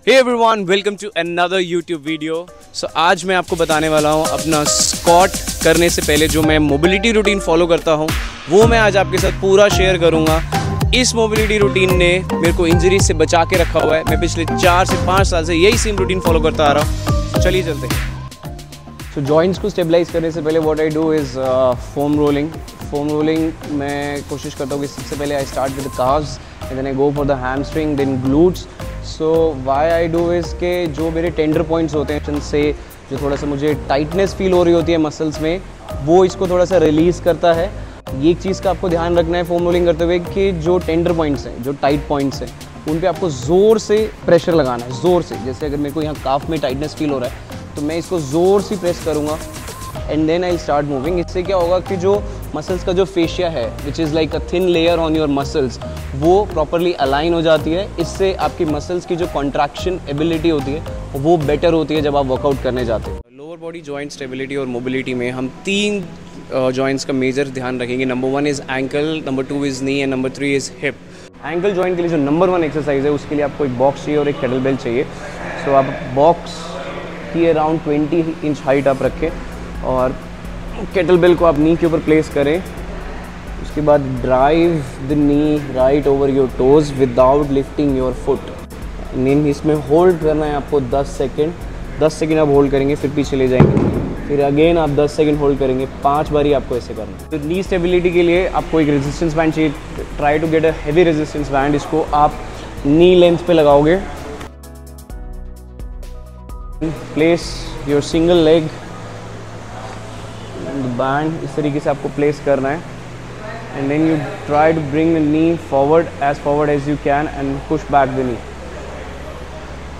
Hey everyone, welcome to another YouTube video. So आज मैं आपको बताने वाला हूँ अपना स्क्वाट करने से पहले जो मैं मोबिलिटी रूटीन फॉलो करता हूँ वो मैं आज आपके साथ पूरा शेयर करूँगा। इस मोबिलिटी रूटीन ने मेरे को इंजरी से बचा के रखा हुआ है। मैं पिछले 4 से 5 साल से यही सेम रूटीन फॉलो करता आ रहा हूँ। चलिए चलते हैं। तो जॉइंट्स को स्टेबलाइज करने से पहले what I do is foam rolling. Foam rolling मैं कोशिश करता हूँ कि सबसे पहले I start with the calves and then I go for the hamstring then glutes. So why I do is के जो मेरे टेंडर पॉइंट्स होते हैं से जो थोड़ा सा मुझे टाइटनेस फील हो रही होती है मसल्स में, वो इसको थोड़ा सा रिलीज़ करता है। ये एक चीज़ का आपको ध्यान रखना है फोम रोलिंग करते हुए कि जो टेंडर पॉइंट्स हैं, जो टाइट पॉइंट्स हैं, उन पे आपको ज़ोर से प्रेशर लगाना है, ज़ोर से। जैसे अगर मेरे को यहाँ काफ में टाइटनेस फील हो रहा है तो मैं इसको ज़ोर से प्रेस करूँगा and then I start moving. इससे क्या होगा कि जो मसल्स का जो फेशिया है which is like a thin layer on your muscles, वो प्रॉपरली अलाइन हो जाती है। इससे आपकी मसल्स की जो कॉन्ट्रैक्शन एबिलिटी होती है वो बेटर होती है जब आप वर्कआउट करने जाते हैं। लोअर बॉडी जॉइंट स्टेबिलिटी और मोबिलिटी में हम 3 जॉइंट्स का मेजर ध्यान रखेंगे। Number 1 is ankle, number 2 is knee and number 3 is hip. Ankle joint के लिए जो नंबर 1 एक्सरसाइज है उसके लिए आपको एक बॉक्स चाहिए और एक केटल बेल चाहिए। सो आप बॉक्स की अराउंड 20 इंच हाइट आप रखें और केटल बेल को आप नी के ऊपर प्लेस करें। उसके बाद drive the knee right over your toes without lifting your foot. नीन इसमें होल्ड करना है आपको 10 सेकेंड। 10 सेकेंड आप होल्ड करेंगे, फिर पीछे ले जाएंगे, फिर अगेन आप 10 सेकेंड होल्ड करेंगे। 5 बारी आपको ऐसे करना है। तो नी स्टेबिलिटी के लिए आपको एक रेजिस्टेंस बैंड चाहिए। Try to get a heavy resistance band. इसको आप नी लेंथ पे लगाओगे। Place your single leg band, इस तरीके से आपको प्लेस करना है and then you try to bring the knee forward as you can and push back the knee.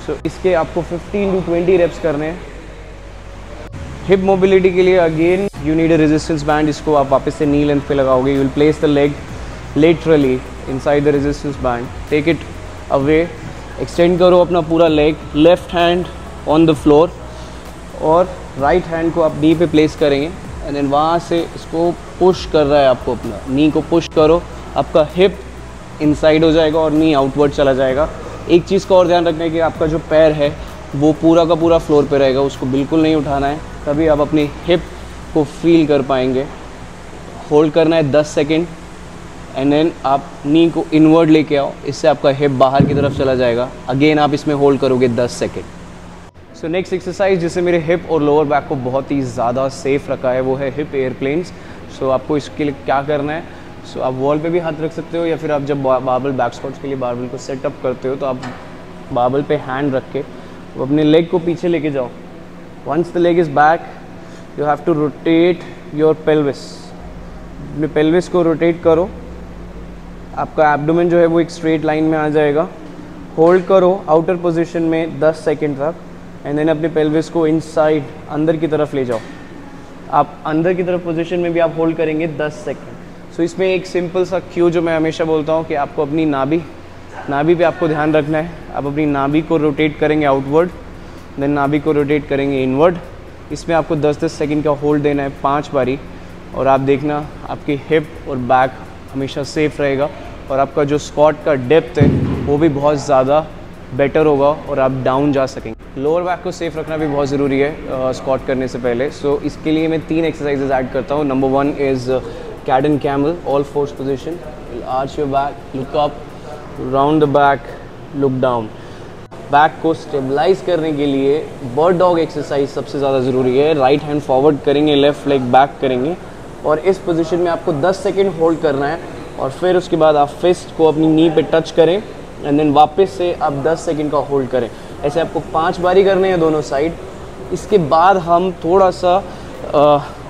So इसके आपको 15 to 20 रेप्स करने हैं। हिप मोबिलिटी के लिए again you need a resistance band. इसको आप वापस से नी लेंथ पे लगाओगे। You will place the leg laterally inside the resistance band, take it away, extend करो अपना पूरा leg, left hand on the floor और राइट हैंड को आप नी पे प्लेस करेंगे एंड देन वहाँ से इसको पुश कर रहा है आपको, अपना नी को पुश करो। आपका हिप इनसाइड हो जाएगा और नी आउटवर्ड चला जाएगा। एक चीज़ का और ध्यान रखना है कि आपका जो पैर है वो पूरा का पूरा फ्लोर पे रहेगा, उसको बिल्कुल नहीं उठाना है, तभी आप अपनी हिप को फील कर पाएंगे। होल्ड करना है 10 सेकेंड एंड देन आप नी को इनवर्ड लेके आओ, इससे आपका हिप बाहर की तरफ चला जाएगा। अगेन आप इसमें होल्ड करोगे 10 सेकेंड। सो नेक्स्ट एक्सरसाइज जिससे मेरे हिप और लोअर बैक को बहुत ही ज़्यादा सेफ रखा है वो है हिप एयरप्लेन्स। सो आपको इसके लिए क्या करना है, सो आप वॉल पे भी हाथ रख सकते हो या फिर आप जब बारबल बैक स्क्वाट्स के लिए बारबल को सेटअप करते हो तो आप बारबल पे हैंड रख के तो अपने लेग को पीछे लेके जाओ। Once the leg is back you have to rotate your pelvis. अपने पेल्विस को रोटेट करो, आपका एब्डोमेन जो है वो एक स्ट्रेट लाइन में आ जाएगा। होल्ड करो आउटर पोजिशन में 10 सेकेंड तक एंड देन अपने पेल्विस को इनसाइड अंदर की तरफ ले जाओ। आप अंदर की तरफ पोजीशन में भी आप होल्ड करेंगे 10 सेकेंड। सो इसमें एक सिंपल सा क्यू जो मैं हमेशा बोलता हूँ कि आपको अपनी नाभि पे आपको ध्यान रखना है। आप अपनी नाभि को रोटेट करेंगे आउटवर्ड, देन नाभि को रोटेट करेंगे इनवर्ड। इसमें आपको 10-10 सेकेंड का होल्ड देना है 5 बारी और आप देखना आपकी हिप और बैक हमेशा सेफ रहेगा और आपका जो स्क्वाट का डेप्थ है वो भी बहुत ज़्यादा बेटर होगा और आप डाउन जा सकेंगे। लोअर बैक को सेफ रखना भी बहुत ज़रूरी है स्क्वाट करने से पहले। सो इसके लिए मैं 3 एक्सरसाइजेज ऐड करता हूँ। Number 1 is cat and camel, all fours position. Arch your back, look up, round the back, look down. Back को स्टेबलाइज करने के लिए बर्ड डॉग एक्सरसाइज सबसे ज़्यादा ज़रूरी है। राइट हैंड फॉरवर्ड करेंगे, लेफ्ट लेग बैक करेंगे और इस पोजीशन में आपको 10 सेकेंड होल्ड करना है और फिर उसके बाद आप फिस्ट को अपनी नी पे टच करें एंड देन वापस से आप 10 सेकेंड का होल्ड करें। ऐसे आपको 5 बारी करने हैं दोनों साइड। इसके बाद हम थोड़ा सा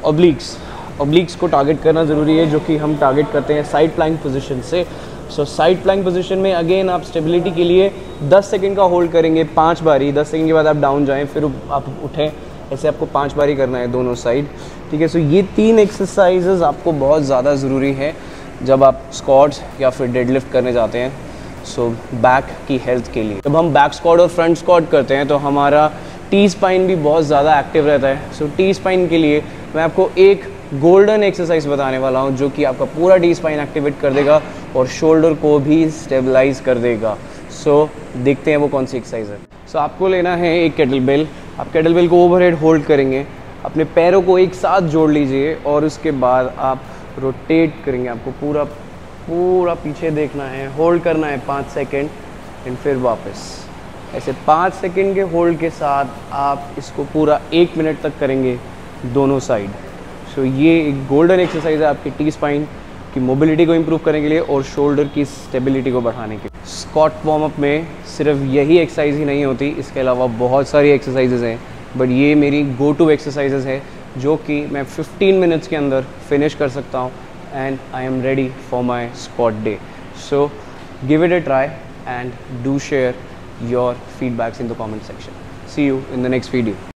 ऑब्लिक्स को टारगेट करना ज़रूरी है, जो कि हम टारगेट करते हैं साइड प्लैंक पोजीशन से। सो साइड प्लैंक पोजीशन में अगेन आप स्टेबिलिटी के लिए 10 सेकेंड का होल्ड करेंगे 5 बारी। 10 सेकेंड के बाद आप डाउन जाएं, फिर आप उठें। ऐसे आपको 5 बारी करना है दोनों साइड, ठीक है। सो ये 3 एक्सरसाइजेज आपको बहुत ज़्यादा ज़रूरी है जब आप स्क्वाट्स या फिर डेडलिफ्ट करने जाते हैं। सो बैक की हेल्थ के लिए जब हम बैक स्क्वाट और फ्रंट स्क्वाट करते हैं तो हमारा टी स्पाइन भी बहुत ज़्यादा एक्टिव रहता है। सो टी स्पाइन के लिए मैं आपको एक गोल्डन एक्सरसाइज बताने वाला हूँ जो कि आपका पूरा टी स्पाइन एक्टिवेट कर देगा और शोल्डर को भी स्टेबलाइज कर देगा। सो देखते हैं वो कौन सी एक्सरसाइज है। सो आपको लेना है एक केटल बेल। आप केटल बेल को ओवरहेड होल्ड करेंगे, अपने पैरों को एक साथ जोड़ लीजिए और उसके बाद आप रोटेट करेंगे। आपको पूरा पूरा पीछे देखना है, होल्ड करना है 5 सेकेंड एंड फिर वापस। ऐसे 5 सेकेंड के होल्ड के साथ आप इसको पूरा 1 मिनट तक करेंगे दोनों साइड। सो ये एक गोल्डन एक्सरसाइज है आपकी टी स्पाइन की मोबिलिटी को इम्प्रूव करने के लिए और शोल्डर की स्टेबिलिटी को बढ़ाने के लिए। स्क्वाट वार्म अप में सिर्फ यही एक्सरसाइज ही नहीं होती, इसके अलावा बहुत सारी एक्सरसाइजेज हैं, बट ये मेरी गो टू एक्सरसाइजेज है जो कि मैं 15 मिनट्स के अंदर फिनिश कर सकता हूँ and I am ready for my squat day. So give it a try and do share your feedbacks in the comment section. See you in the next video.